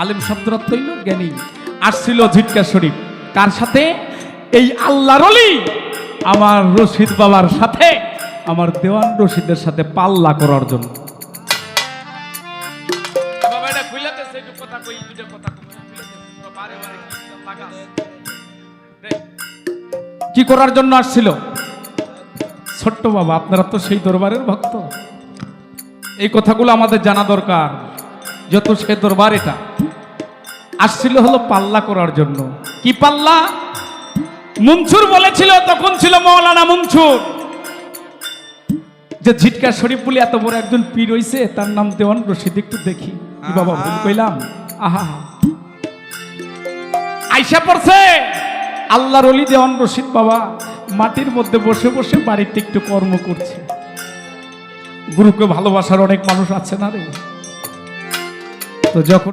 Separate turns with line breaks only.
আলেম শব্দের অর্থ হইল জ্ঞানী। আসছিল ঝিটকা শরীফ কার সাথে? এই আল্লাহর ওলি আমার রশিদ বাবার সাথে, আমার দেওয়ান রশিদের সাথে পাল্লা করার জন্য। কি করার জন্য আসছিল? ছোট্ট বাবা, আপনারা তো সেই দরবারের ভক্ত, এই কথাগুলো আমাদের জানা দরকার। যত সে দরবার, এটা আসছিল হলো পাল্লা করার জন্য। কি পাল্লা? মনসুর বলেছিল, তখন ছিল মৌলানা মনসুর, যে ঝিটকা শরীফ বলে এত বড় একজন পীর হইছে, তার নাম দেওয়ান রশিদ। একটু দেখি কি বাবা ভুল কইলাম? আহা, আইসা পড়ছে আল্লাহর ওলি দেওয়ান রশিদ বাবা মাটির মধ্যে বসে বসে বাড়িতে একটু কর্ম করছে। গুরুকে ভালোবাসার অনেক মানুষ আছে না রে? তো যখন